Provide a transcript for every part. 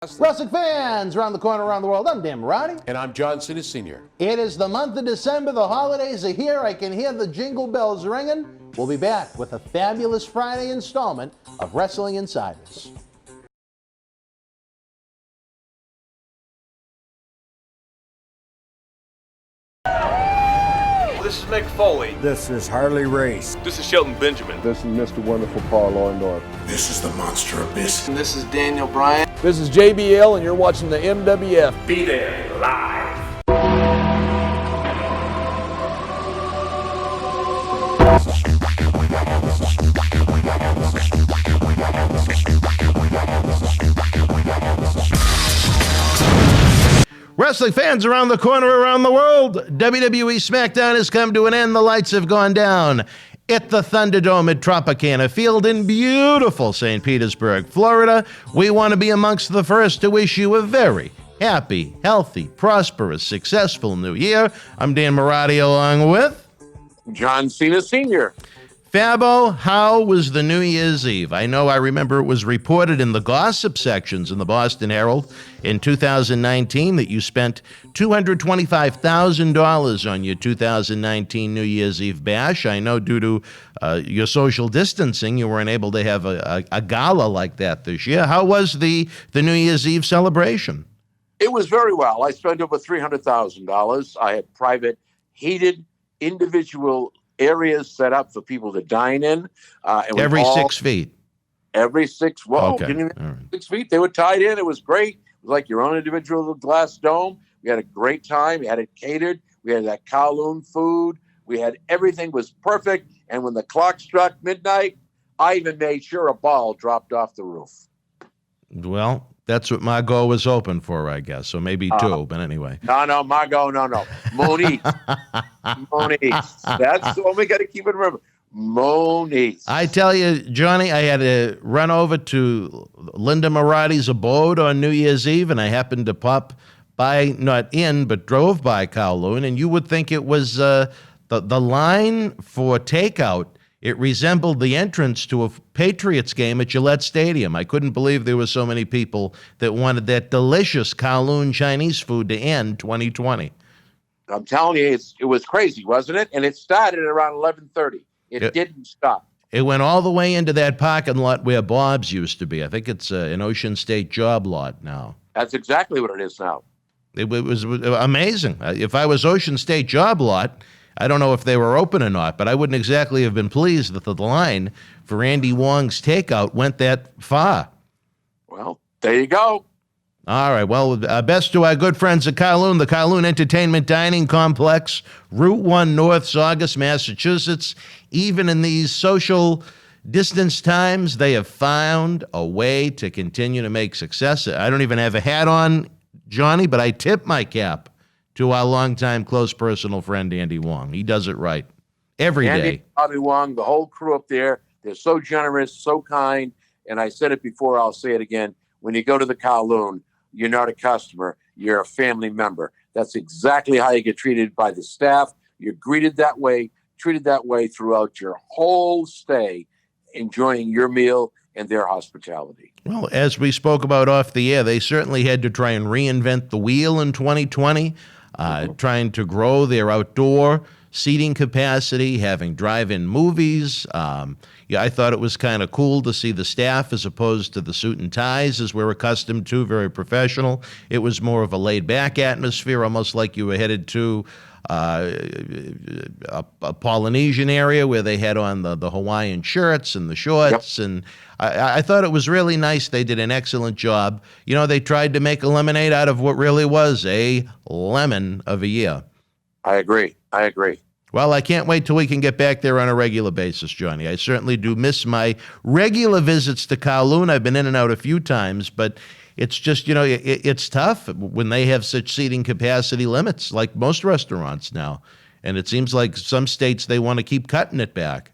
Wrestling fans around the corner, around the world, I'm Dan Marty. And I'm John Cena Sr. It is the month of December. The holidays are here. I can hear the jingle bells ringing. We'll be back with a fabulous Friday installment of Wrestling Insiders. This is Mick Foley. This is Harley Race. This is Shelton Benjamin. This is Mr. Wonderful Paul Orndorff. This is the Monster Abyss. And this is Daniel Bryan. This is JBL, and you're watching the MWF. Be there live. Wrestling fans around the corner, around the world, WWE SmackDown has come to an end. The lights have gone down at the Thunderdome at Tropicana Field in beautiful St. Petersburg, Florida. We want to be amongst the first to wish you a very happy, healthy, prosperous, successful new year. I'm Dan Marty along with John Cena Sr. Fabo. How was the New Year's Eve? I remember it was reported in the gossip sections in the Boston Herald in 2019 that you spent $225,000 on your 2019 New Year's Eve bash. I know due to your social distancing, you weren't able to have a gala like that this year. How was the New Year's Eve celebration? It was very well. I spent over $300,000. I had private, heated, individual areas set up for people to dine in. And every 6 feet. Every 6. Whoa, okay. Right. 6 feet. They were tied in. It was great. It was like your own individual glass dome. We had a great time. We had it catered. We had that Kowloon food. We had everything was perfect. And when the clock struck midnight, I even made sure a ball dropped off the roof. Well, that's what Margot was open for, I guess. So maybe two, but anyway. No, Margot, no. Monique. Monique. That's what we got to keep it remember. Monique. I tell you, Johnny, I had to run over to Linda Marati's abode on New Year's Eve, and I happened to pop by, not in, but drove by Kowloon, and you would think it was the line for takeout. It resembled the entrance to a Patriots game at Gillette Stadium. I couldn't believe there were so many people that wanted that delicious Kowloon Chinese food to end 2020. I'm telling you, it was crazy, wasn't it? And it started at around 11:30. It didn't stop. It went all the way into that parking lot where Bob's used to be. I think it's an Ocean State job lot now. That's exactly what it is now. It was amazing. If I was Ocean State job lot, I don't know if they were open or not, but I wouldn't exactly have been pleased that the line for Andy Wong's takeout went that far. Well, there you go. All right. Well, best to our good friends at Kowloon, the Kowloon Entertainment Dining Complex, Route 1 North, Saugus, Massachusetts. Even in these social distance times, they have found a way to continue to make success. I don't even have a hat on, Johnny, but I tip my cap to our longtime close personal friend, Andy Wong. He does it right every day. Andy Wong, the whole crew up there, they're so generous, so kind. And I said it before, I'll say it again. When you go to the Kowloon, you're not a customer, you're a family member. That's exactly how you get treated by the staff. You're greeted that way, treated that way throughout your whole stay, enjoying your meal and their hospitality. Well, as we spoke about off the air, they certainly had to try and reinvent the wheel in 2020. Trying to grow their outdoor seating capacity, having drive-in movies. I thought it was kind of cool to see the staff as opposed to the suit and ties as we're accustomed to, very professional. It was more of a laid-back atmosphere, almost like you were headed to a Polynesian area where they had on the Hawaiian shirts and the shorts. Yep. And I thought it was really nice. They did an excellent job. They tried to make a lemonade out of what really was a lemon of a year. I agree. Well, I can't wait till we can get back there on a regular basis, Johnny. I certainly do miss my regular visits to Kowloon. I've been in and out a few times, but it's just, it's tough when they have such seating capacity limits, like most restaurants now. And it seems like some states, they want to keep cutting it back.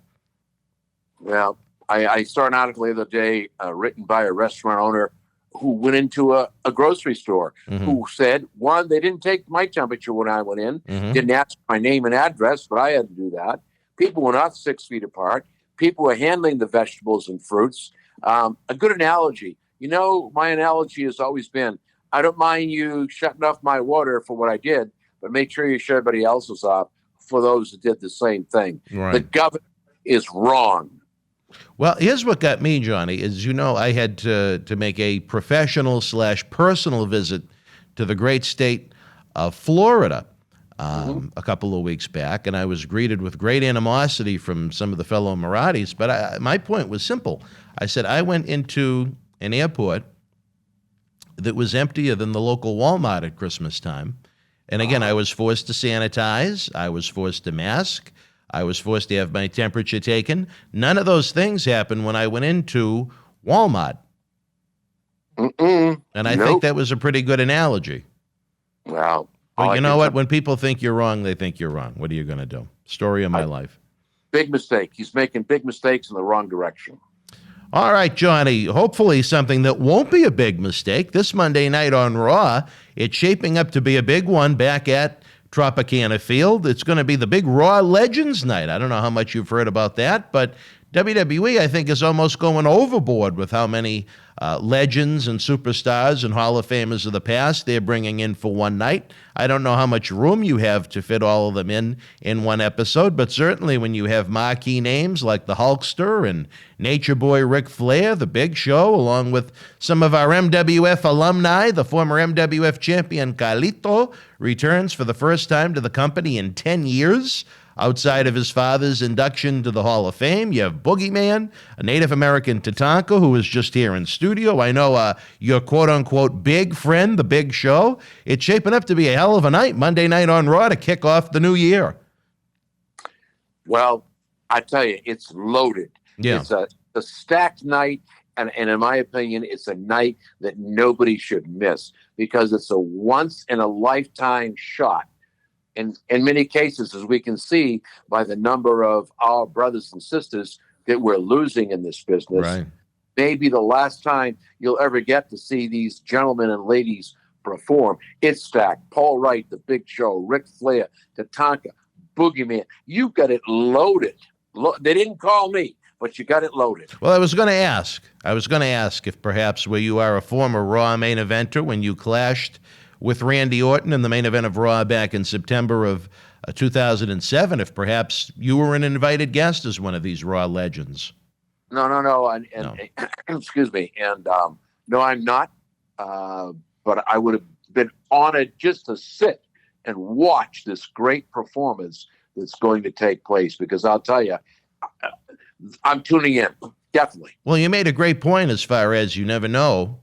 Well, I saw an article the other day written by a restaurant owner who went into a grocery store, who said, one, they didn't take my temperature when I went in, didn't ask my name and address, but I had to do that. People were not 6 feet apart. People were handling the vegetables and fruits. A good analogy, My analogy has always been, I don't mind you shutting off my water for what I did, but make sure you shut everybody else's off for those that did the same thing. Right. The governor is wrong. Well, here's what got me, Johnny, is, I had to make a professional/personal visit to the great state of Florida a couple of weeks back, and I was greeted with great animosity from some of the fellow Marathis, but my point was simple. I said I went into an airport that was emptier than the local Walmart at Christmas time, and again, I was forced to sanitize, I was forced to mask, I was forced to have my temperature taken. None of those things happened when I went into Walmart. Mm-mm. And I think that was a pretty good analogy. Well, but you know what? When people think you're wrong, they think you're wrong. What are you going to do? Story of my life. Big mistake. He's making big mistakes in the wrong direction. All right, Johnny, hopefully something that won't be a big mistake. This Monday night on Raw, it's shaping up to be a big one back at Tropicana Field. It's going to be the big Raw Legends night. I don't know how much you've heard about that, but WWE, I think, is almost going overboard with how many legends and superstars and Hall of Famers of the past they're bringing in for one night. I don't know how much room you have to fit all of them in one episode, but certainly when you have marquee names like the Hulkster and Nature Boy Ric Flair, the Big Show, along with some of our MWF alumni, the former MWF champion Carlito returns for the first time to the company in 10 years. Outside of his father's induction to the Hall of Fame, you have Boogeyman, a Native American Tatanka who is just here in studio. I know your quote-unquote big friend, The Big Show. It's shaping up to be a hell of a night, Monday night on Raw, to kick off the new year. Well, I tell you, it's loaded. Yeah. It's a stacked night, and in my opinion, it's a night that nobody should miss because it's a once-in-a-lifetime shot. In many cases, as we can see by the number of our brothers and sisters that we're losing in this business, right, maybe the last time you'll ever get to see these gentlemen and ladies perform. It's stacked. Paul Wright, The Big Show, Ric Flair, Tatanka, Boogeyman. You've got it loaded. They didn't call me, but you got it loaded. Well, I was going to ask if perhaps where you are a former Raw main eventer when you clashed with Randy Orton in the main event of Raw back in September of 2007, if perhaps you were an invited guest as one of these Raw legends. No. No. Excuse me. And no, I'm not. But I would have been honored just to sit and watch this great performance that's going to take place, because I'll tell you, I'm tuning in, definitely. Well, you made a great point as far as you never know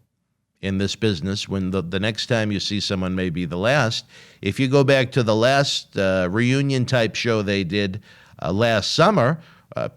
in this business when the next time you see someone may be the last. If you go back to the last reunion type show they did last summer,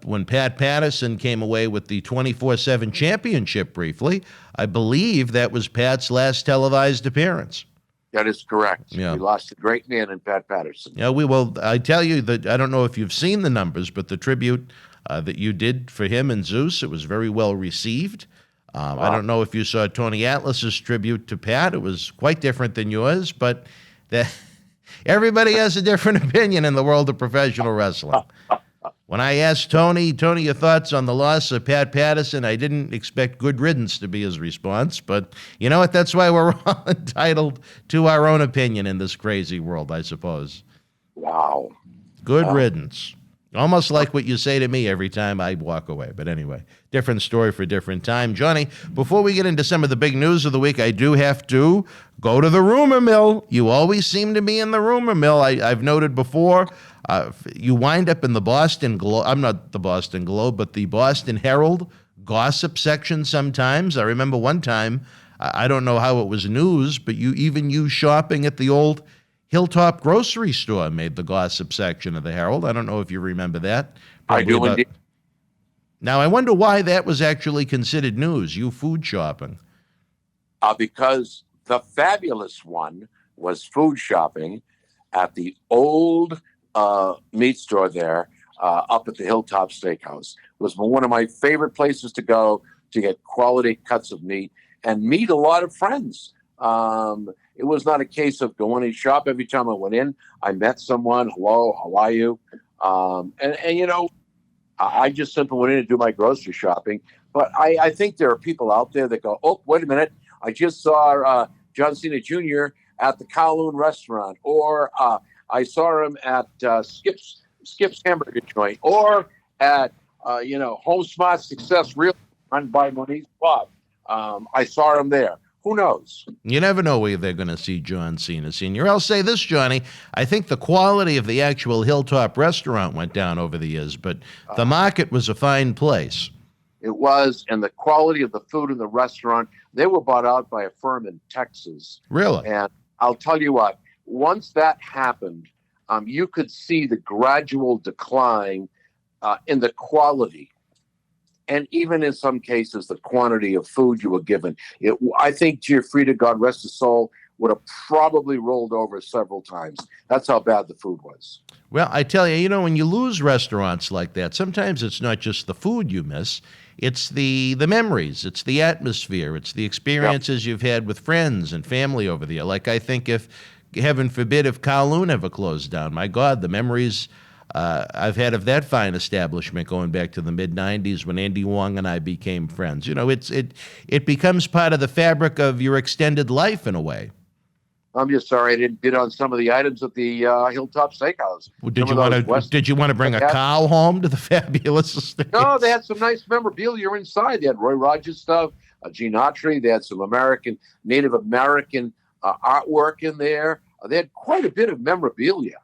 when Pat Patterson came away with the 24/7 championship briefly, I believe that was Pat's last televised appearance. That is correct. Yeah. We lost a great man in Pat Patterson. Yeah, we will. I tell you that I don't know if you've seen the numbers, but the tribute that you did for him and Zeus, it was very well received. I don't know if you saw Tony Atlas's tribute to Pat. It was quite different than yours, but everybody has a different opinion in the world of professional wrestling. When I asked Tony, your thoughts on the loss of Pat Patterson, I didn't expect good riddance to be his response, but you know what? That's why we're all entitled to our own opinion in this crazy world, I suppose. Wow. Good riddance. Almost like what you say to me every time I walk away. But anyway, different story for different time. Johnny, before we get into some of the big news of the week, I do have to go to the rumor mill. You always seem to be in the rumor mill. I've noted before, you wind up in the Boston Globe. I'm not the Boston Globe, but the Boston Herald gossip section sometimes. I remember one time, I don't know how it was news, but you shopping at the old Hilltop grocery store made the gossip section of the Herald. I don't know if you remember that. I do indeed. Now, I wonder why that was actually considered news, you food shopping. Because the fabulous one was food shopping at the old meat store there up at the Hilltop Steakhouse. It was one of my favorite places to go to get quality cuts of meat and meet a lot of friends. It was not a case of going and shop every time I went in. I met someone. Hello, how are you? And you know, I just simply went in to do my grocery shopping. But I think there are people out there that go, oh, wait a minute. I just saw John Cena Jr. at the Kowloon restaurant, or I saw him at Skip's Hamburger Joint, or at Home Smart Success Real run by Monique Bob. I saw him there. Who knows? You never know where they're going to see John Cena Sr. I'll say this, Johnny. I think the quality of the actual Hilltop restaurant went down over the years, but the market was a fine place. It was, and the quality of the food in the restaurant, they were bought out by a firm in Texas. Really? And I'll tell you what, once that happened, you could see the gradual decline in the quality. And even in some cases, the quantity of food you were given. I think Giuffrida, God rest his soul, would have probably rolled over several times. That's how bad the food was. Well, I tell you, when you lose restaurants like that, sometimes it's not just the food you miss. It's the memories. It's the atmosphere. It's the experiences you've had with friends and family over there. Like, I think if, heaven forbid, if Kowloon ever closed down, my God, the memories I've had of that fine establishment going back to the mid-'90s when Andy Wong and I became friends. It becomes part of the fabric of your extended life in a way. I'm just sorry I didn't bid on some of the items at the Hilltop Steakhouse. Well, did you want to bring a cow home to the fabulous estate? No, they had some nice memorabilia inside. They had Roy Rogers stuff, Gene Autry. They had some Native American artwork in there. They had quite a bit of memorabilia.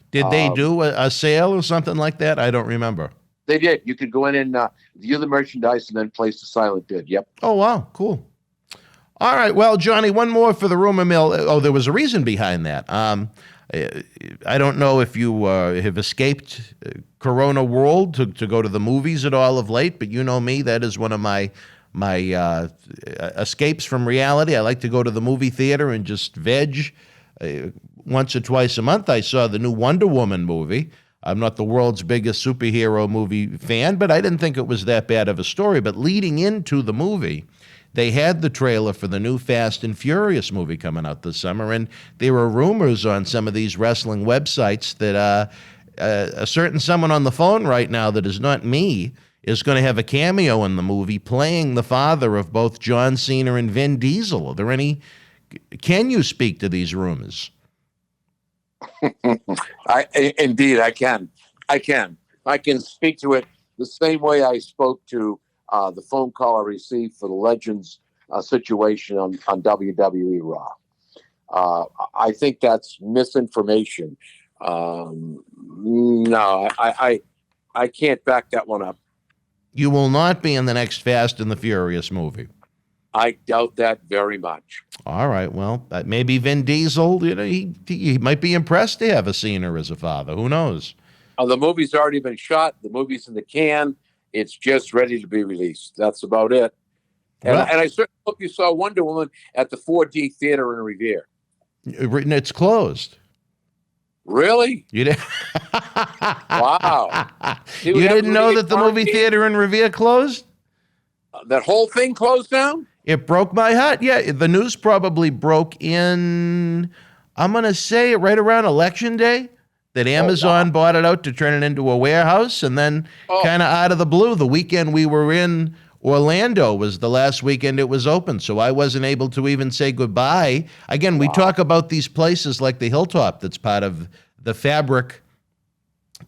Did they do a sale or something like that? I don't remember. They did. You could go in and view the merchandise and then place the silent bid. Yep. Oh, wow. Cool. All right. Well, Johnny, one more for the rumor mill. Oh, there was a reason behind that. I don't know if you have escaped Corona world to go to the movies at all of late, but you know me, that is one of my escapes from reality. I like to go to the movie theater and just veg. Once or twice a month, I saw the new Wonder Woman movie. I'm not the world's biggest superhero movie fan, but I didn't think it was that bad of a story. But leading into the movie, they had the trailer for the new Fast and Furious movie coming out this summer, and there were rumors on some of these wrestling websites that a certain someone on the phone right now that is not me is going to have a cameo in the movie playing the father of both John Cena and Vin Diesel. Are there any... Can you speak to these rumors? Indeed, I can. I can speak to it the same way I spoke to the phone call I received for the Legends situation on WWE Raw. I think that's misinformation. No, I can't back that one up. You will not be in the next Fast and the Furious movie. I doubt that very much. All right. Well, maybe Vin Diesel, he might be impressed to have a Cena as a father. Who knows? The movie's already been shot. The movie's in the can. It's just ready to be released. That's about it. And I certainly hope you saw Wonder Woman at the 4D Theater in Revere. It's closed. Really? You didn't? Wow. You didn't know that the movie theater in Revere closed? That whole thing closed down? It broke my heart. Yeah, the news probably broke in, I'm going to say, right around Election Day, that Amazon bought it out to turn it into a warehouse. And then kind of out of the blue, the weekend we were in Orlando was the last weekend it was open. So I wasn't able to even say goodbye. Again, we talk about these places like the Hilltop that's part of the fabric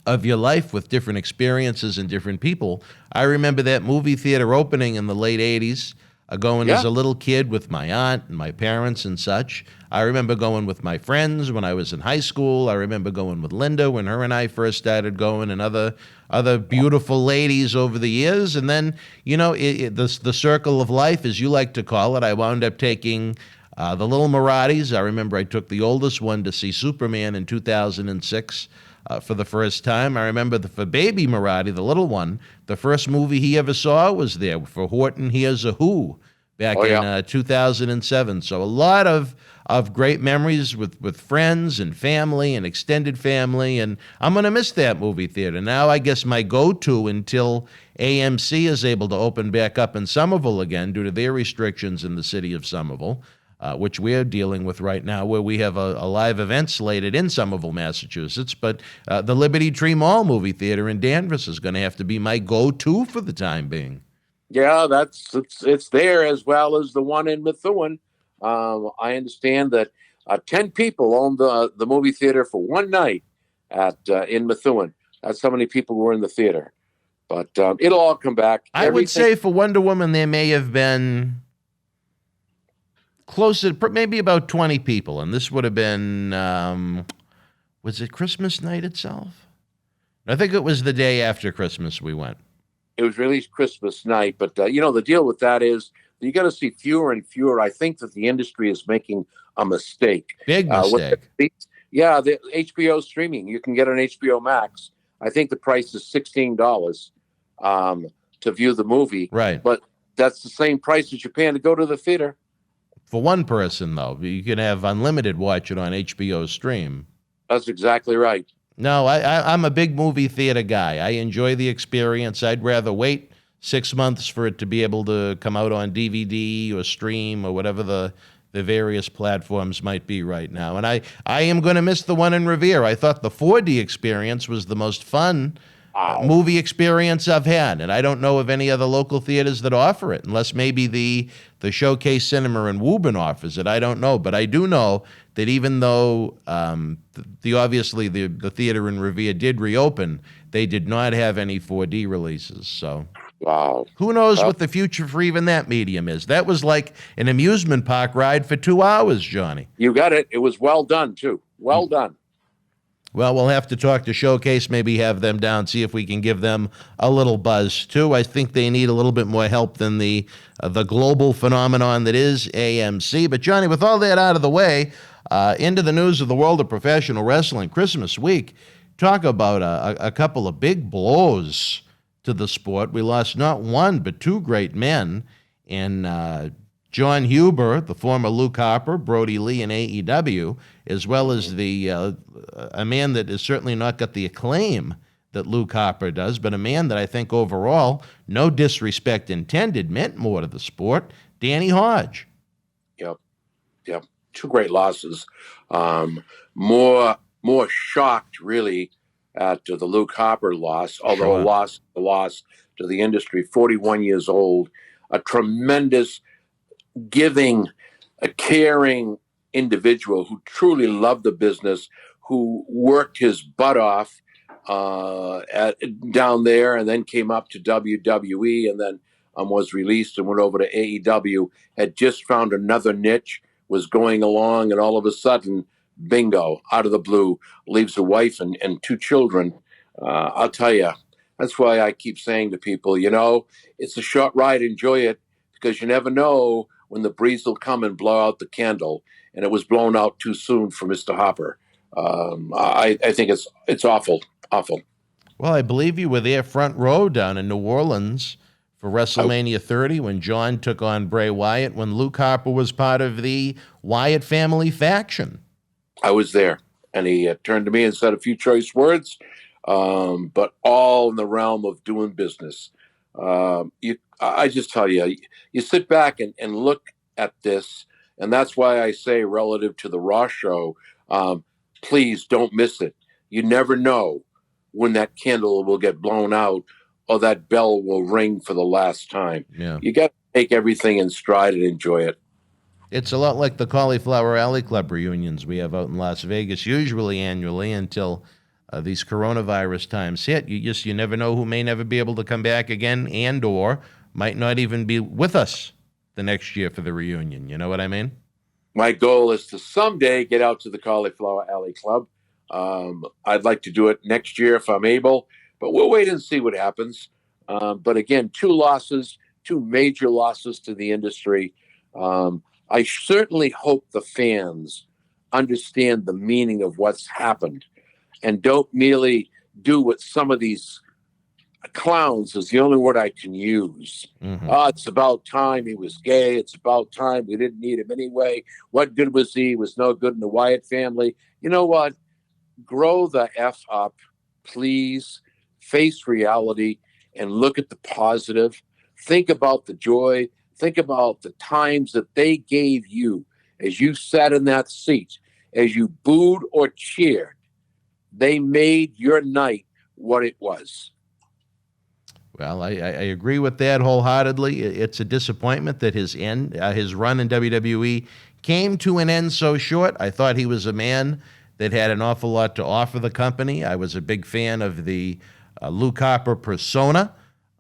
of your life with different experiences and different people. I remember that movie theater opening in the late 80s, going as a little kid with my aunt and my parents and such. I remember going with my friends when I was in high school. I remember going with Linda when her and I first started going, and other beautiful ladies over the years. And then, the circle of life, as you like to call it, I wound up taking the little Marathis. I remember I took the oldest one to see Superman in 2006. For the first time. I remember for baby Marty, the little one, the first movie he ever saw was there for Horton Hears a Who back in 2007. So a lot of great memories with friends and family and extended family, and I'm going to miss that movie theater. Now I guess my go-to until AMC is able to open back up in Somerville again due to their restrictions in the city of Somerville, which we're dealing with right now, where we have a live event slated in Somerville, Massachusetts. But the Liberty Tree Mall movie theater in Danvers is going to have to be my go-to for the time being. Yeah, it's there as well as the one in Methuen. I understand that 10 people owned the movie theater for one night at in Methuen. That's how many people were in the theater. But it'll all come back. I would say for Wonder Woman, there may have been closer, maybe about 20 people. And this would have been, was it Christmas night itself? I think it was the day after Christmas we went. It was released Christmas night. But, the deal with that is you got to see fewer and fewer. I think that the industry is making a mistake. Big mistake. The HBO streaming, you can get on HBO Max. I think the price is $16 to view the movie. Right. But that's the same price that you're paying to go to the theater. For one person, though, you can have unlimited watch it on HBO Stream. That's exactly right. No, I'm a big movie theater guy. I enjoy the experience. I'd rather wait 6 months for it to be able to come out on DVD or stream or whatever the various platforms might be right now. And I am going to miss the one in Revere. I thought the 4D experience was the most fun movie experience I've had, and I don't know of any other local theaters that offer it, unless maybe the Showcase Cinema in Woburn offers it. I don't know, but I do know that even though obviously the theater in Revere did reopen, they did not have any 4D releases. So wow, who knows what the future for even that medium is? That was like an amusement park ride for 2 hours, Johnny. You got it. It was well done too. Well done. Well, we'll have to talk to Showcase, maybe have them down, see if we can give them a little buzz, too. I think they need a little bit more help than the global phenomenon that is AMC. But, Johnny, with all that out of the way, into the news of the world of professional wrestling, Christmas week, talk about a couple of big blows to the sport. We lost not one, but two great men in John Huber, the former Luke Harper, Brodie Lee in AEW, as well as a man that has certainly not got the acclaim that Luke Harper does, but a man that I think overall, no disrespect intended, meant more to the sport, Danny Hodge. Yep. Two great losses. More shocked, really, at the Luke Harper loss, although a loss to the industry, 41 years old, a tremendous giving, a caring individual who truly loved the business, who worked his butt off down there and then came up to WWE and then was released and went over to AEW, had just found another niche, was going along, and all of a sudden, bingo, out of the blue, leaves a wife and two children. I'll tell you, that's why I keep saying to people, it's a short ride, enjoy it, because you never know when the breeze will come and blow out the candle, and it was blown out too soon for Mr. Harper. I think it's awful. Well, I believe you were there front row down in New Orleans for WrestleMania 30 when John took on Bray Wyatt, when Luke Harper was part of the Wyatt family faction. I was there, and he turned to me and said a few choice words, but all in the realm of doing business. I just tell you, you sit back and look at this, and that's why I say, relative to the Raw show, please don't miss it. You never know when that candle will get blown out or that bell will ring for the last time. Yeah. You got to take everything in stride and enjoy it. It's a lot like the Cauliflower Alley Club reunions we have out in Las Vegas, usually annually until these coronavirus times hit. You never know who may never be able to come back again and or might not even be with us the next year for the reunion. You know what I mean? My goal is to someday get out to the Cauliflower Alley Club. I'd like to do it next year if I'm able, but we'll wait and see what happens. But again, two major losses to the industry. I certainly hope the fans understand the meaning of what's happened and don't merely do what some of these clowns is the only word I can use. Mm-hmm. It's about time he was gay. It's about time we didn't need him anyway. What good was he? He was no good in the Wyatt family. You know what? Grow the F up, please. Face reality and look at the positive. Think about the joy. Think about the times that they gave you as you sat in that seat, as you booed or cheered. They made your night what it was. Well, I agree with that wholeheartedly. It's a disappointment that his run in WWE came to an end so short. I thought he was a man that had an awful lot to offer the company. I was a big fan of the Luke Harper persona.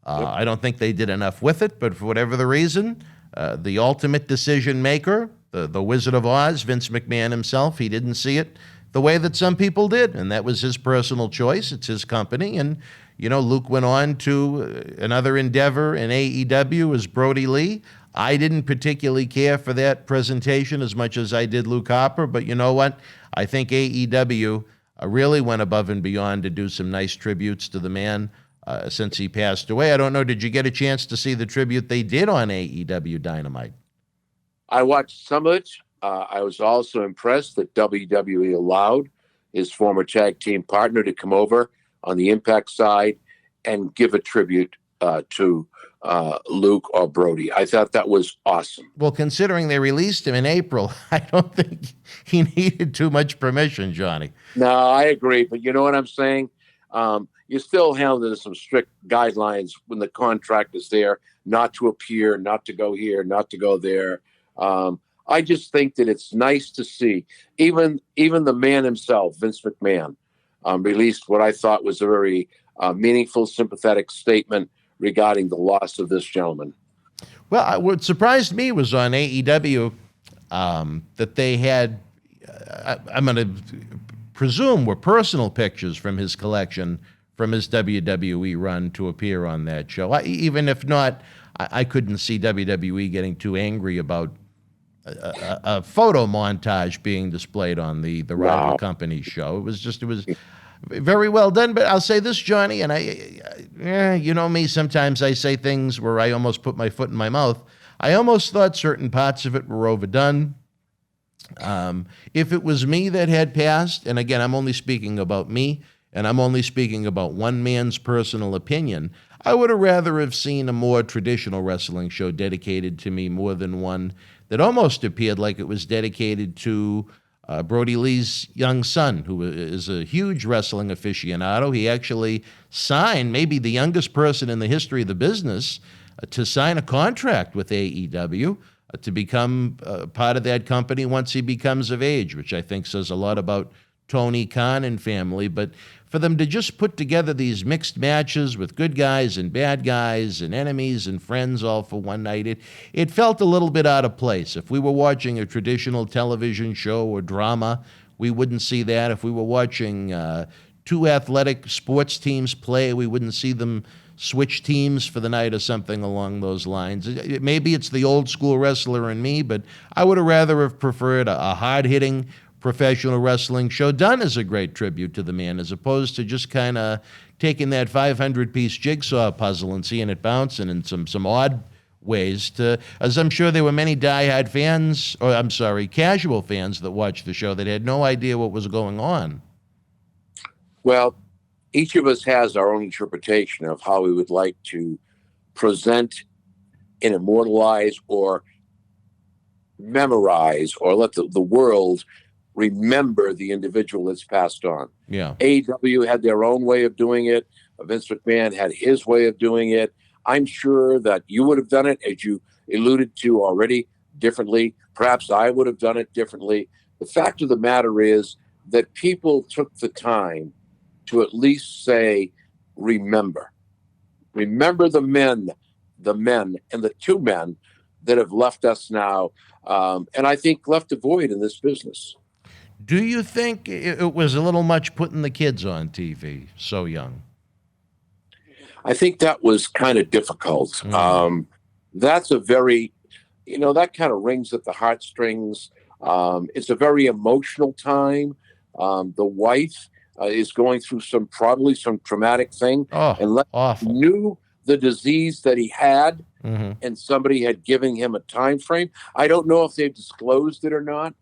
I don't think they did enough with it, but for whatever the reason, the ultimate decision maker, the Wizard of Oz, Vince McMahon himself, he didn't see it the way that some people did, and that was his personal choice. It's his company, and Luke went on to another endeavor in AEW as Brodie Lee. I didn't particularly care for that presentation as much as I did Luke Harper, but you know what? I think AEW really went above and beyond to do some nice tributes to the man since he passed away. I don't know, did you get a chance to see the tribute they did on AEW Dynamite? I watched some of it. I was also impressed that WWE allowed his former tag team partner to come over on the Impact side and give a tribute to Luke or Brodie. I thought that was awesome. Well, considering they released him in April, I don't think he needed too much permission, Johnny. No, I agree. But you know what I'm saying? You still held to some strict guidelines when the contract is there, not to appear, not to go here, not to go there. I just think that it's nice to see even the man himself, Vince McMahon, released what I thought was a very meaningful, sympathetic statement regarding the loss of this gentleman. Well, what surprised me was on AEW that they had, I'm going to presume, were personal pictures from his collection from his WWE run to appear on that show. Even if not, I couldn't see WWE getting too angry about a photo montage being displayed on the rival company's show. It was very well done. But I'll say this, Johnny, and you know me, sometimes I say things where I almost put my foot in my mouth. I almost thought certain parts of it were overdone. If it was me that had passed, and again, I'm only speaking about me, and I'm only speaking about one man's personal opinion, I would have rather have seen a more traditional wrestling show dedicated to me more than one that almost appeared like it was dedicated to Brodie Lee's young son, who is a huge wrestling aficionado. He actually signed, maybe the youngest person in the history of the business, to sign a contract with AEW to become part of that company once he becomes of age, which I think says a lot about Tony Khan and family. But for them to just put together these mixed matches with good guys and bad guys and enemies and friends all for one night, it felt a little bit out of place. If we were watching a traditional television show or drama, we wouldn't see that. If we were watching two athletic sports teams play, we wouldn't see them switch teams for the night or something along those lines. Maybe it's the old school wrestler in me, but I would have rather have preferred a hard-hitting professional wrestling show done as a great tribute to the man, as opposed to just kind of taking that 500-piece jigsaw puzzle and seeing it bouncing in some odd ways. As I'm sure there were many diehard fans, or I'm sorry, casual fans that watched the show that had no idea what was going on. Well, each of us has our own interpretation of how we would like to present and immortalize or memorize or let the world remember the individual that's passed on. Yeah. AEW had their own way of doing it. Vince McMahon had his way of doing it. I'm sure that you would have done it, as you alluded to already, differently. Perhaps I would have done it differently. The fact of the matter is that people took the time to at least say, remember the men and the two men that have left us now. And I think left a void in this business. Do you think it was a little much putting the kids on TV so young? I think that was kind of difficult. That's a very, that kind of rings at the heartstrings. It's a very emotional time. The wife is going through probably some traumatic thing. And awful. Knew the disease that he had, and somebody had given him a time frame. I don't know if they've disclosed it or not.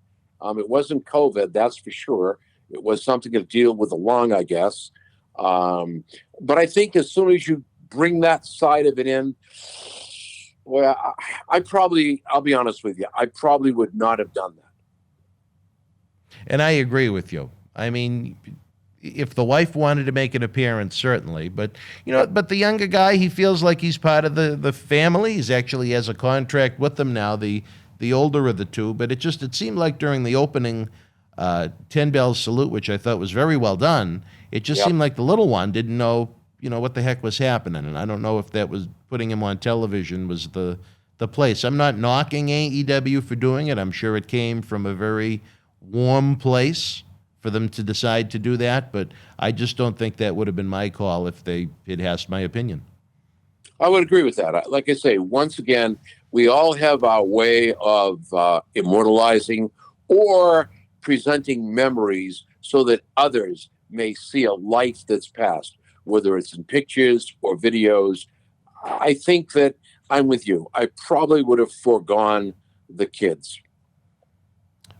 It wasn't COVID, that's for sure. It was something to deal with along, I guess. But I think as soon as you bring that side of it in, well, I'll be honest with you, I probably would not have done that. And I agree with you. I mean, if the wife wanted to make an appearance, certainly. But but the younger guy, he feels like he's part of the family. He's actually has a contract with them now. The older of the two, but it seemed like during the opening 10 bell salute, which I thought was very well done, it just seemed like the little one didn't know what the heck was happening, and I don't know if that was putting him on television was the place. I'm not knocking AEW for doing it. I'm sure it came from a very warm place for them to decide to do that, but I just don't think that would have been my call if they had asked my opinion. I would agree with that. Like I say, once again, we all have our way of immortalizing or presenting memories so that others may see a life that's passed, whether it's in pictures or videos. I think that I'm with you. I probably would have foregone the kids.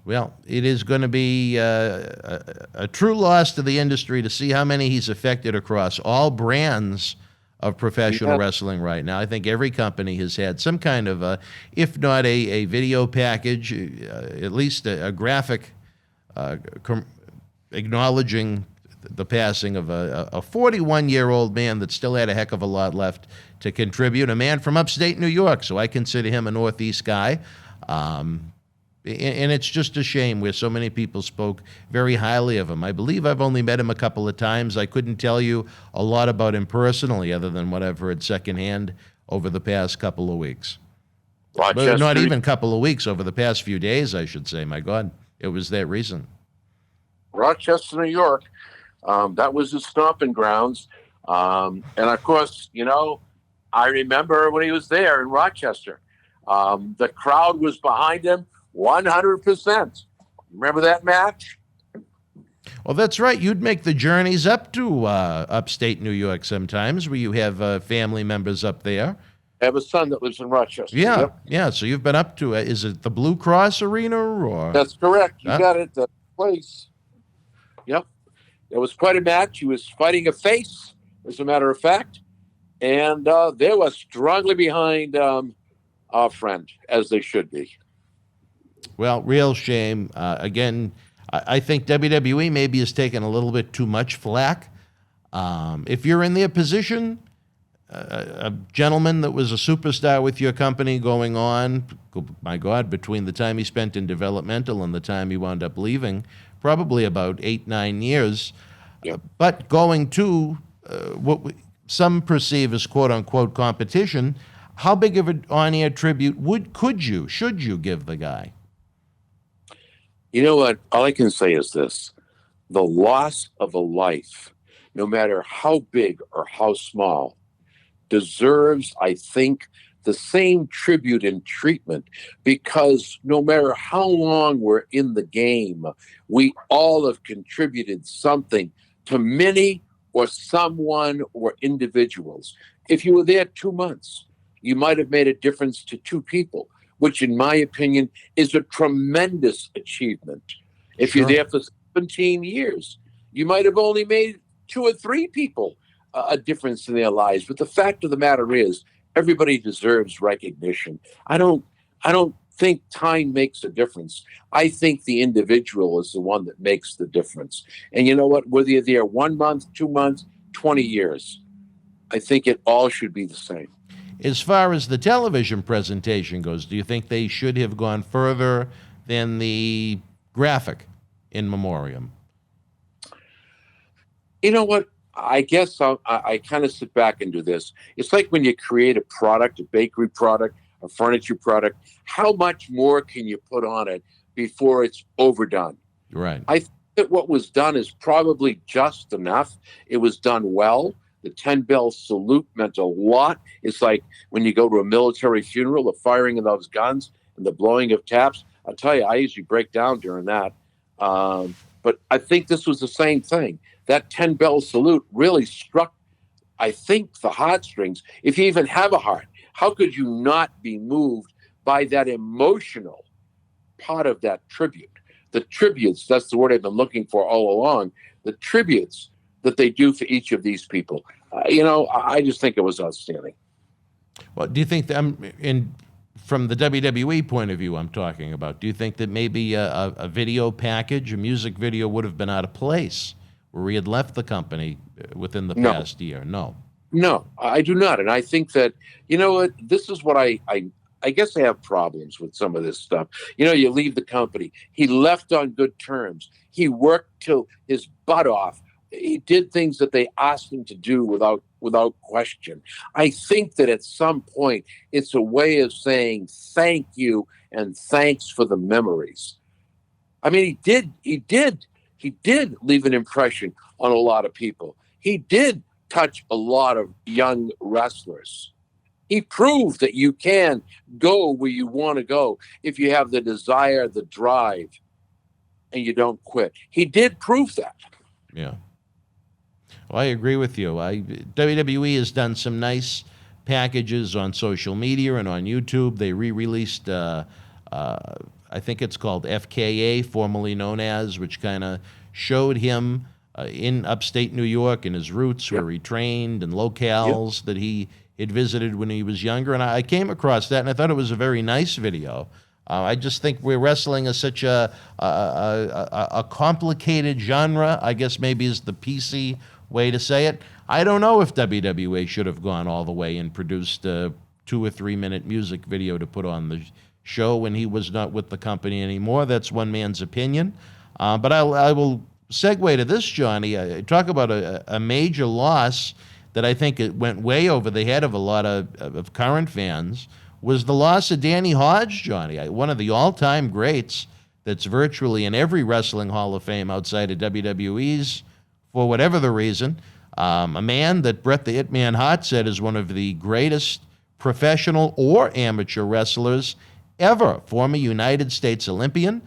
Well, it is going to be a true loss to the industry to see how many he's affected across all brands of professional wrestling right now. I think every company has had some kind of if not a video package, at least a graphic acknowledging the passing of a 41-year-old man that still had a heck of a lot left to contribute, a man from upstate New York, so I consider him a Northeast guy. And it's just a shame where so many people spoke very highly of him. I believe I've only met him a couple of times. I couldn't tell you a lot about him personally other than what I've heard secondhand over the past couple of weeks. But not even couple of weeks, over the past few days, I should say. My God, it was that recent. Rochester, New York, that was his stomping grounds. And of course, I remember when he was there in Rochester. The crowd was behind him 100%. Remember that match? Well, that's right. You'd make the journeys up to upstate New York sometimes where you have family members up there. I have a son that lives in Rochester. Yeah, Yep. yeah. So you've been up to, is it the Blue Cross Arena? Or That's correct. You got it. The place. Yep. It was quite a match. He was fighting a face, as a matter of fact. And they were strongly behind our friend, as they should be. Well, real shame. Again, I think WWE maybe has taken a little bit too much flack. If you're in their position, a gentleman that was a superstar with your company going on, my God, between the time he spent in developmental and the time he wound up leaving, probably about 8-9 years, but going to what some perceive as quote-unquote competition, how big of an on-air tribute should you give the guy? You know what? All I can say is this. The loss of a life, no matter how big or how small, deserves, I think, the same tribute and treatment, because no matter how long we're in the game, we all have contributed something to many or someone or individuals. If you were there 2 months, you might have made a difference to 2 people, which in my opinion is a tremendous achievement. If you're there for 17 years, you might have only made 2 or 3 people a difference in their lives. But the fact of the matter is, everybody deserves recognition. I don't think time makes a difference. I think the individual is the one that makes the difference. And you know what? Whether you're there 1 month, 2 months, 20 years, I think it all should be the same. As far as the television presentation goes, do you think they should have gone further than the graphic in memoriam? You know what? I guess I kind of sit back and do this. It's like when you create a product, a bakery product, a furniture product, how much more can you put on it before it's overdone? Right. I think that what was done is probably just enough. It was done well. The 10 bell salute meant a lot. It's like when you go to a military funeral, the firing of those guns and the blowing of taps. I'll tell you, I usually break down during that. But I think this was the same thing. That 10 bell salute really struck, I think, the heartstrings. If you even have a heart, how could you not be moved by that emotional part of that tribute? The tributes, that's the word I've been looking for all along, the tributes that they do for each of these people. I just think it was outstanding. Well, do you think that, from the WWE point of view I'm talking about, do you think that maybe a video package, a music video would have been out of place where he had left the company within the No. past year. No. No, I do not. And I think that, you know what, this is what I guess I have problems with some of this stuff. You know, you leave the company. He left on good terms. He worked till his butt off. He did things that they asked him to do without question. I think that at some point it's a way of saying thank you and thanks for the memories. I mean, he did leave an impression on a lot of people. He did touch a lot of young wrestlers. He proved that you can go where you want to go if you have the desire, the drive, and you don't quit. He did prove that. Yeah. Well, I agree with you. WWE has done some nice packages on social media and on YouTube. They re-released, I think it's called FKA, formerly known as, which kind of showed him in upstate New York and his roots, where he trained, and locales that he had visited when he was younger. And I came across that, and I thought it was a very nice video. I just think wrestling is such a complicated genre, I guess maybe is the PC way to say it. I don't know if WWE should have gone all the way and produced a 2 or 3 minute music video to put on the show when he was not with the company anymore. That's one man's opinion. But I will segue to this, Johnny. Talk about a major loss that I think it went way over the head of a lot of current fans, was the loss of Danny Hodge, Johnny, one of the all-time greats that's virtually in every wrestling Hall of Fame outside of WWE's, for whatever the reason. A man that Bret the Hitman Hart said is one of the greatest professional or amateur wrestlers ever. Former United States Olympian.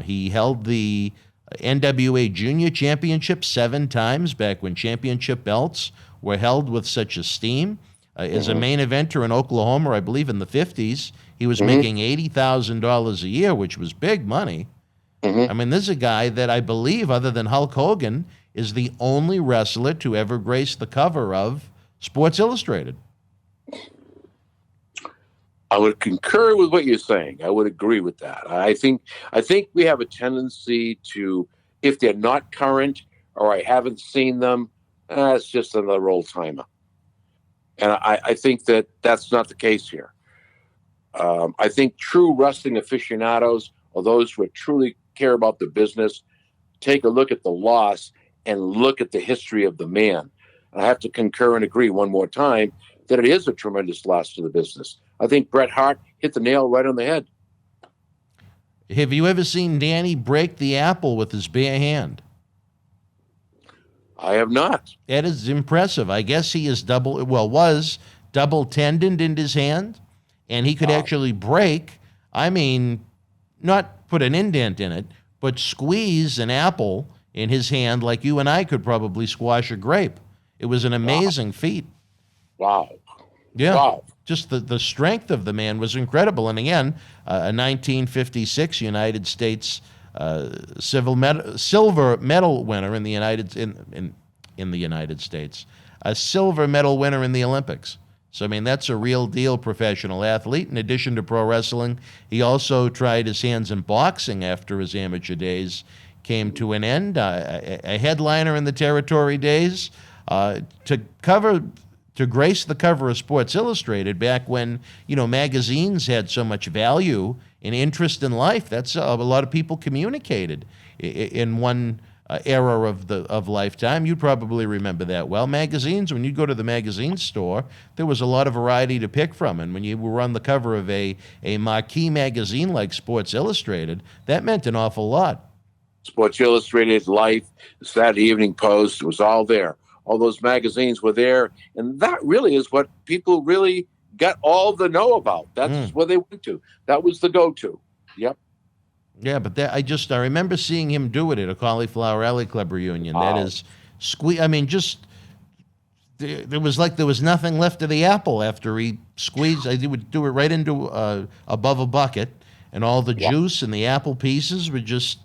He held the NWA Junior Championship 7 times back when championship belts were held with such esteem. As a main eventer in Oklahoma, I believe in the 50s, he was making $80,000 a year, which was big money. I mean, this is a guy that I believe, other than Hulk Hogan, is the only wrestler to ever grace the cover of Sports Illustrated. I would concur with what you're saying. I would agree with that. I think we have a tendency to, if they're not current or I haven't seen them, it's just another old timer. And I think that that's not the case here. I think true wrestling aficionados, or those who truly care about the business, take a look at the loss and look at the history of the man. And I have to concur and agree one more time that it is a tremendous loss to the business. I think Bret Hart hit the nail right on the head. Have you ever seen Danny break the apple with his bare hand? I have not. That is impressive. I guess he is was double tendoned in his hand, and he could actually break, not put an indent in it, but squeeze an apple in his hand like you and I could probably squash a grape. It was an amazing feat. Wow. Yeah. Wow. Just the strength of the man was incredible. And again, a 1956 United States silver medal winner in the United States, a silver medal winner in the Olympics. So, I mean, that's a real deal professional athlete. In addition to pro wrestling, he also tried his hands in boxing after his amateur days came to an end. A headliner in the territory days to grace the cover of Sports Illustrated back when, magazines had so much value and interest in life. That's a lot of people communicated in one era of lifetime. You probably remember that well. Magazines, when you go to the magazine store, there was a lot of variety to pick from. And when you were on the cover of a marquee magazine like Sports Illustrated, that meant an awful lot. Sports Illustrated, Life, the Saturday Evening Post, it was all there. All those magazines were there. And that really is what people really got all the know about. That's where they went to. That was the go-to. Yep. Yeah, but I remember seeing him do it at a Cauliflower Alley Club reunion. Wow. That is, there was nothing left of the apple after he squeezed. He would do it right into above a bucket, and all the juice and the apple pieces would just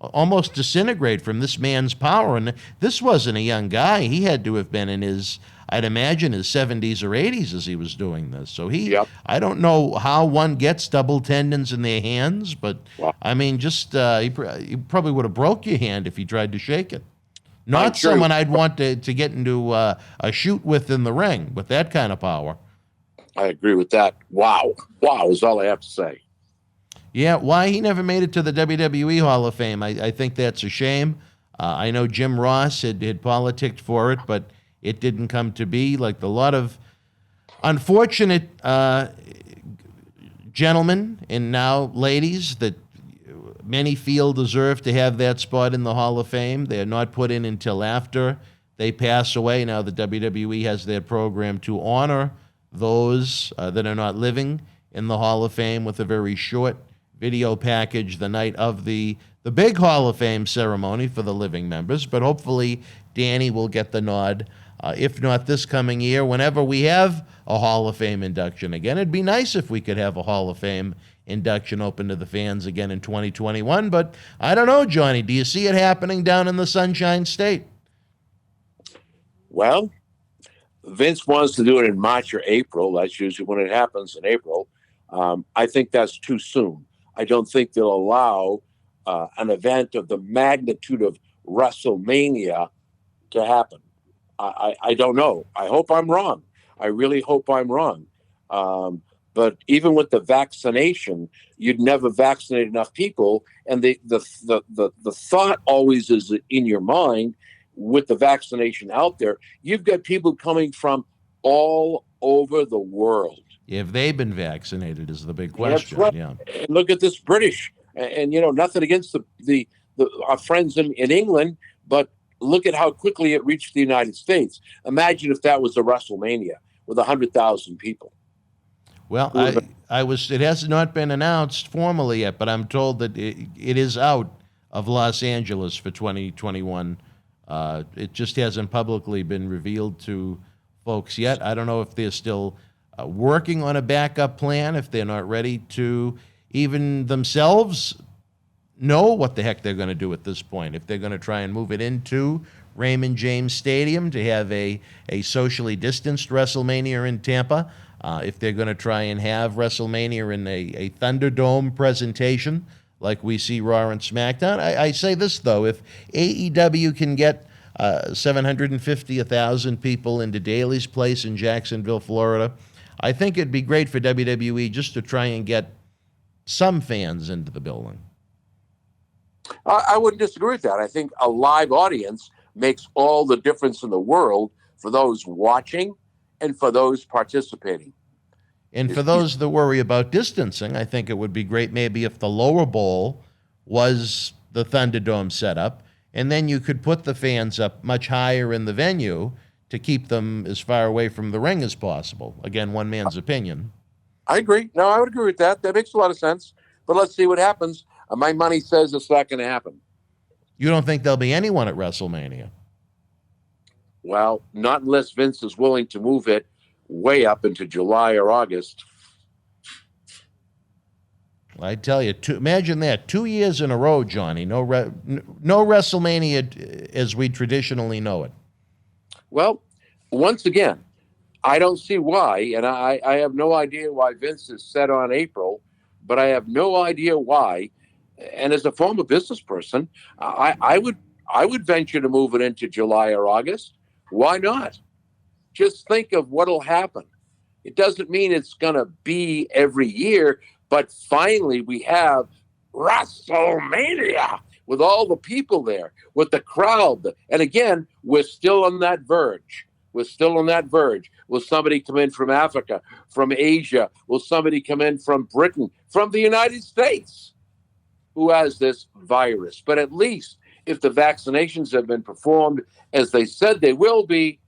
almost disintegrate from this man's power. And this wasn't a young guy. He had to have been in his, I'd imagine, his 70s or 80s as he was doing this. So I don't know how one gets double tendons in their hands, but he probably would have broke your hand if he tried to shake it. Not sure- someone I'd want to get into a shoot with in the ring with that kind of power. I agree with that. Wow is all I have to say. Yeah, why he never made it to the WWE Hall of Fame, I think that's a shame. I know Jim Ross had politicked for it, but it didn't come to be. Like a lot of unfortunate gentlemen and now ladies that many feel deserve to have that spot in the Hall of Fame. They're not put in until after they pass away. Now the WWE has their program to honor those that are not living in the Hall of Fame with a very short video package the night of the big Hall of Fame ceremony for the living members. But hopefully Danny will get the nod, if not this coming year, whenever we have a Hall of Fame induction again. It'd be nice if we could have a Hall of Fame induction open to the fans again in 2021. But I don't know, Johnny, do you see it happening down in the Sunshine State? Well, Vince wants to do it in March or April. That's usually when it happens, in April. I think that's too soon. I don't think they'll allow an event of the magnitude of WrestleMania to happen. I don't know. I hope I'm wrong. I really hope I'm wrong. But even with the vaccination, you'd never vaccinate enough people. And the thought always is in your mind with the vaccination out there. You've got people coming from all over the world. If they've been vaccinated is the big question. That's right. Yeah. And look at this British, and nothing against the our friends in England, but look at how quickly it reached the United States. Imagine if that was a WrestleMania with 100,000 people. Well, it has not been announced formally yet, but I'm told that it is out of Los Angeles for 2021. It just hasn't publicly been revealed to folks yet. I don't know if they're still working on a backup plan, if they're not ready to even themselves know what the heck they're going to do at this point. If they're going to try and move it into Raymond James Stadium to have a socially distanced WrestleMania in Tampa, if they're going to try and have WrestleMania in a Thunderdome presentation like we see Raw and SmackDown. I say this, though, if AEW can get 750, 1,000 people into Daly's Place in Jacksonville, Florida, I think it'd be great for WWE just to try and get some fans into the building. I wouldn't disagree with that. I think a live audience makes all the difference in the world for those watching and for those participating. And for those that worry about distancing, I think it would be great maybe if the lower bowl was the Thunderdome setup, and then you could put the fans up much higher in the venue to keep them as far away from the ring as possible. Again, one man's opinion. I agree. No, I would agree with that. That makes a lot of sense. But let's see what happens. My money says it's not going to happen. You don't think there'll be anyone at WrestleMania? Well, not unless Vince is willing to move it way up into July or August. I tell you, imagine that. 2 years in a row, Johnny. No WrestleMania as we traditionally know it. Well, once again, I don't see why, and I have no idea why Vince is set on April, but I have no idea why. And as a former business person, I would venture to move it into July or August. Why not? Just think of what'll happen. It doesn't mean it's going to be every year, but finally we have WrestleMania with all the people there, with the crowd. And again, we're still on that verge. We're still on that verge. Will somebody come in from Africa, from Asia? Will somebody come in from Britain, from the United States, who has this virus? But at least if the vaccinations have been performed as they said they will be,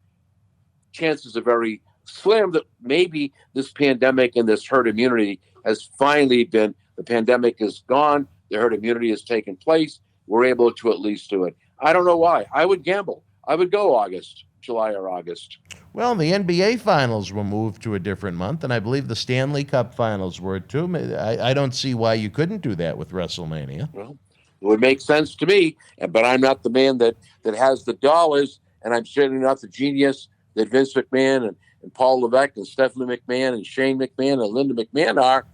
chances are very slim that maybe this pandemic and this herd immunity has finally been, the pandemic is gone, the herd immunity has taken place, we're able to at least do it. I don't know why. I would gamble. I would go August, July or August. Well, the NBA finals were moved to a different month, and I believe the Stanley Cup finals were too. I don't see why you couldn't do that with WrestleMania. Well, it would make sense to me, but I'm not the man that has the dollars, and I'm certainly not the genius that Vince McMahon and Paul Levesque and Stephanie McMahon and Shane McMahon and Linda McMahon are.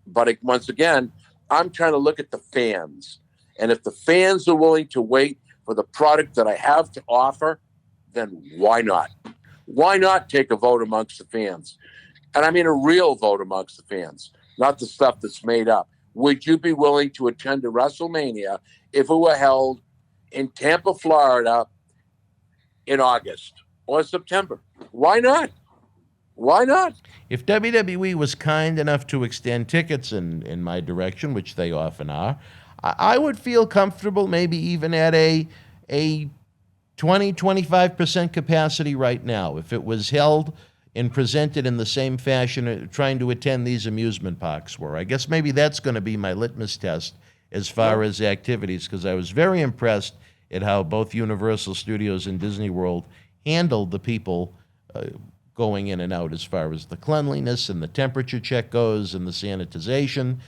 But once again, I'm trying to look at the fans. And if the fans are willing to wait for the product that I have to offer, then why not? Why not take a vote amongst the fans? And I mean a real vote amongst the fans, not the stuff that's made up. Would you be willing to attend a WrestleMania if it were held in Tampa, Florida in August or September? Why not? Why not? If WWE was kind enough to extend tickets in my direction, which they often are, I would feel comfortable maybe even at a 20-25% capacity right now. If it was held and presented in the same fashion trying to attend these amusement parks were. I guess maybe that's going to be my litmus test as far as activities, because I was very impressed at how both Universal Studios and Disney World handled the people going in and out as far as the cleanliness and the temperature check goes and the sanitization.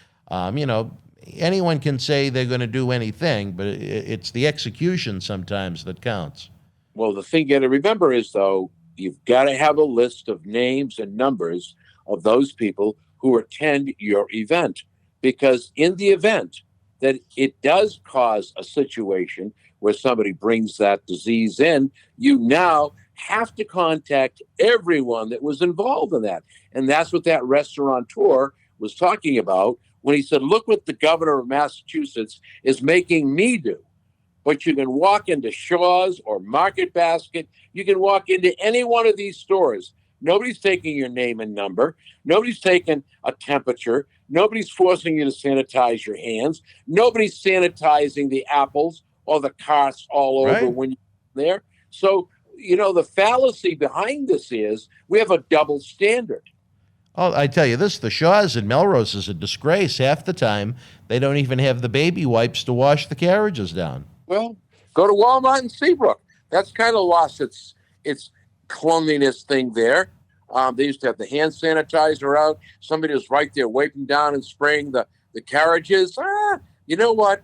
Anyone can say they're going to do anything, but it's the execution sometimes that counts. Well, the thing you got to remember is, though, you've got to have a list of names and numbers of those people who attend your event, because in the event that it does cause a situation where somebody brings that disease in, you now have to contact everyone that was involved in that. And that's what that restaurateur was talking about when he said, look what the governor of Massachusetts is making me do. But you can walk into Shaw's or Market Basket. You can walk into any one of these stores. Nobody's taking your name and number. Nobody's taking a temperature. Nobody's forcing you to sanitize your hands. Nobody's sanitizing the apples or the carts all over when you're there. So, the fallacy behind this is we have a double standard. Oh, I tell you this, the Shaws and Melrose is a disgrace. Half the time, they don't even have the baby wipes to wash the carriages down. Well, go to Walmart in Seabrook. That's kind of lost its cleanliness thing there. They used to have the hand sanitizer out. Somebody was right there wiping down and spraying the carriages. You know what?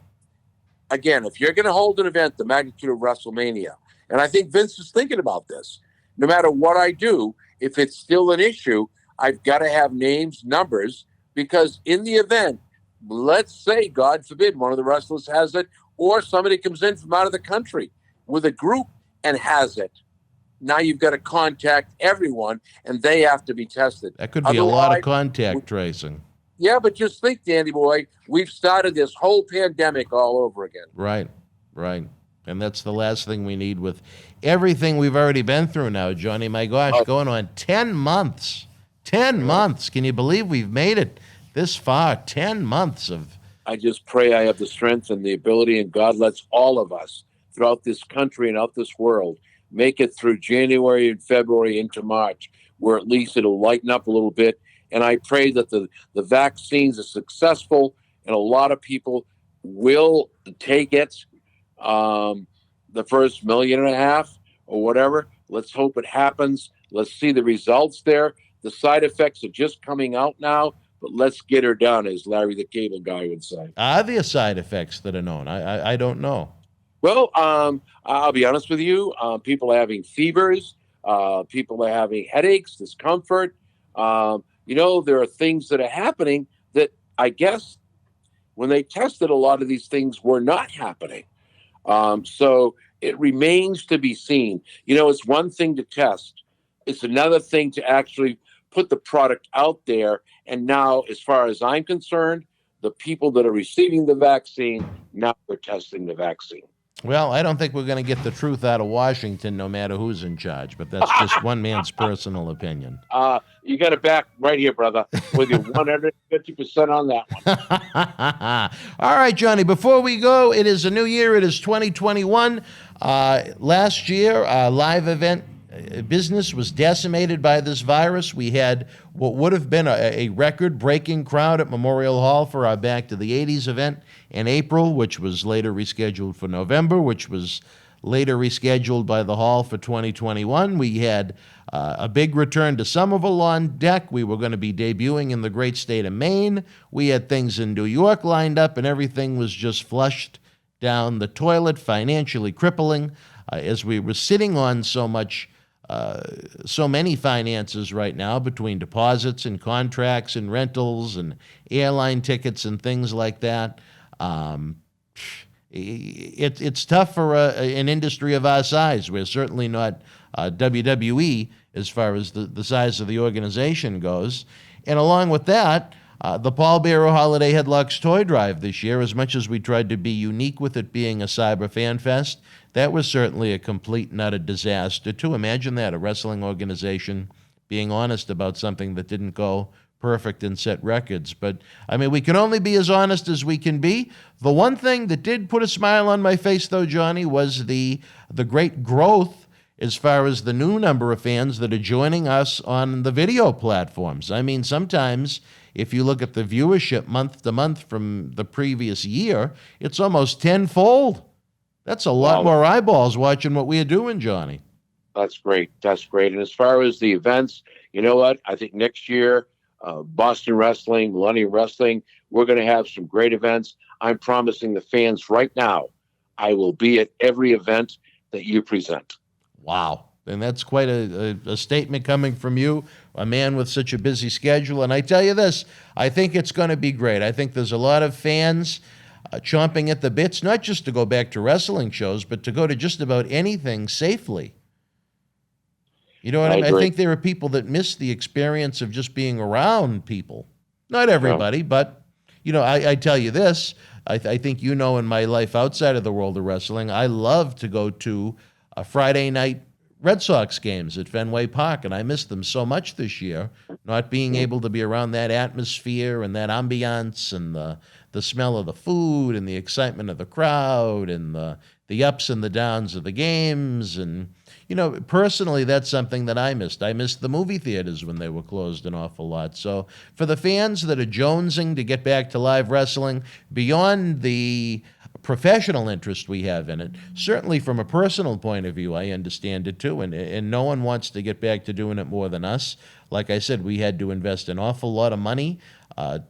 Again, if you're going to hold an event the magnitude of WrestleMania, and I think Vince is thinking about this, no matter what I do, if it's still an issue, I've got to have names, numbers, because in the event, let's say, God forbid, one of the wrestlers has it, or somebody comes in from out of the country with a group and has it. Now you've got to contact everyone, and they have to be tested. That could be a lot of contact tracing. Yeah, but just think, Danny boy, we've started this whole pandemic all over again. Right. And that's the last thing we need with everything we've already been through now, Johnny. My gosh, going on 10 months. 10 months. Can you believe we've made it this far? 10 months of... I just pray I have the strength and the ability, and God lets all of us throughout this country and out this world make it through January and February into March, where at least it'll lighten up a little bit. And I pray that the vaccines are successful and a lot of people will take it. The first 1.5 million or whatever. Let's hope it happens. Let's see the results there. The side effects are just coming out now, but let's get her done, as Larry the Cable Guy would say. Are there side effects that are known? I don't know. Well, I'll be honest with you. People are having fevers. People are having headaches, discomfort. There are things that are happening that I guess when they tested, a lot of these things were not happening. So it remains to be seen. It's one thing to test. It's another thing to actually put the product out there. And now, as far as I'm concerned, the people that are receiving the vaccine, now they're testing the vaccine. Well, I don't think we're going to get the truth out of Washington, no matter who's in charge, but that's just one man's personal opinion. You got it back right here, brother, with your 150% on that one. All right, Johnny, before we go, it is a new year. It is 2021. Last year, our live event business was decimated by this virus. We had what would have been a record-breaking crowd at Memorial Hall for our Back to the 80s event in April, which was later rescheduled for November, which was later rescheduled by the Hall for 2021. We had a big return to Somerville on deck. We were going to be debuting in the great state of Maine. We had things in New York lined up, and everything was just flushed down the toilet, financially crippling, as we were sitting on so many finances right now between deposits and contracts and rentals and airline tickets and things like that. it's tough for an industry of our size. We're certainly not WWE as far as the size of the organization goes. And along with that, the Paul Bearer Holiday Headlocks Toy Drive this year, as much as we tried to be unique with it being a cyber fan fest, that was certainly a complete and utter disaster too. Imagine that, a wrestling organization being honest about something that didn't go perfect and set records. But, I mean, we can only be as honest as we can be. The one thing that did put a smile on my face, though, Johnny, was the great growth as far as the new number of fans that are joining us on the video platforms. I mean, sometimes if you look at the viewership month to month from the previous year, it's almost tenfold. That's a lot more eyeballs watching what we are doing, Johnny. That's great. That's great. And as far as the events, you know what? I think next year, Boston Wrestling, Millennium Wrestling, we're going to have some great events. I'm promising the fans right now, I will be at every event that you present. Wow. And that's quite a statement coming from you, a man with such a busy schedule. And I tell you this, I think it's going to be great. I think there's a lot of fans chomping at the bits, not just to go back to wrestling shows, but to go to just about anything safely. You know what I mean? I think there are people that miss the experience of just being around people. Not everybody, but, you know, I tell you this, I think you know in my life outside of the world of wrestling, I love to go to Friday night Red Sox games at Fenway Park, and I missed them so much this year, not being able to be around that atmosphere and that ambiance and the smell of the food and the excitement of the crowd and the ups and the downs of the games. And, you know, personally, that's something that I missed. I missed the movie theaters when they were closed an awful lot. So for the fans that are jonesing to get back to live wrestling, beyond the professional interest we have in it, certainly from a personal point of view, I understand it too, and no one wants to get back to doing it more than us. Like I said, we had to invest an awful lot of money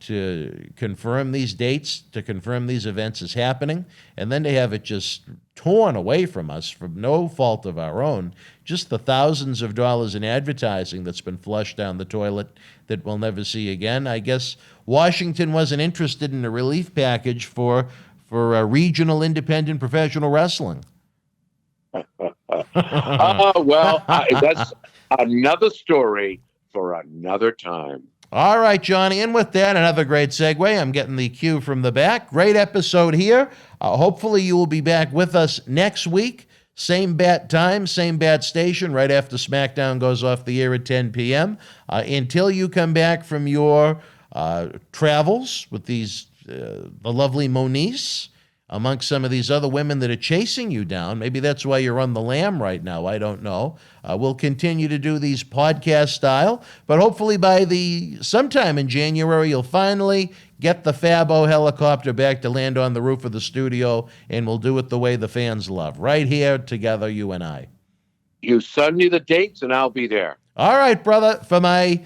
to confirm these dates, to confirm these events as happening, and then to have it just torn away from us from no fault of our own, just the thousands of dollars in advertising that's been flushed down the toilet that we'll never see again. I guess Washington wasn't interested in a relief package for regional independent professional wrestling. That's another story for another time. All right, Johnny, and with that, another great segue. I'm getting the cue from the back. Great episode here. Hopefully you will be back with us next week. Same bat time, same bat station, right after SmackDown goes off the air at 10 p.m. Until you come back from your travels with these the lovely Moniece, amongst some of these other women that are chasing you down. Maybe that's why you're on the lam right now. I don't know. We'll continue to do these podcast style, but hopefully by sometime in January, you'll finally get the Fabo helicopter back to land on the roof of the studio, and we'll do it the way the fans love. Right here together, you and I. You send me the dates and I'll be there. All right, brother. For my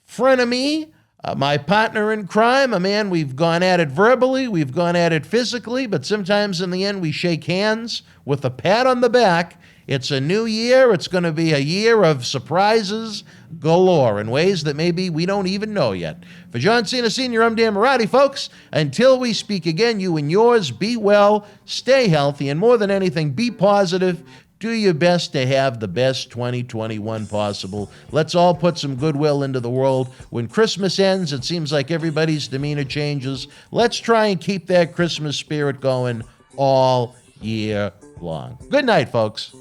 frenemy, my partner in crime, a man we've gone at it verbally, we've gone at it physically, but sometimes in the end we shake hands with a pat on the back. It's a new year. It's going to be a year of surprises galore in ways that maybe we don't even know yet. For John Cena Sr., I'm Dan Marty, folks. Until we speak again, you and yours, be well, stay healthy, and more than anything, be positive. Do your best to have the best 2021 possible. Let's all put some goodwill into the world. When Christmas ends, it seems like everybody's demeanor changes. Let's try and keep that Christmas spirit going all year long. Good night, folks.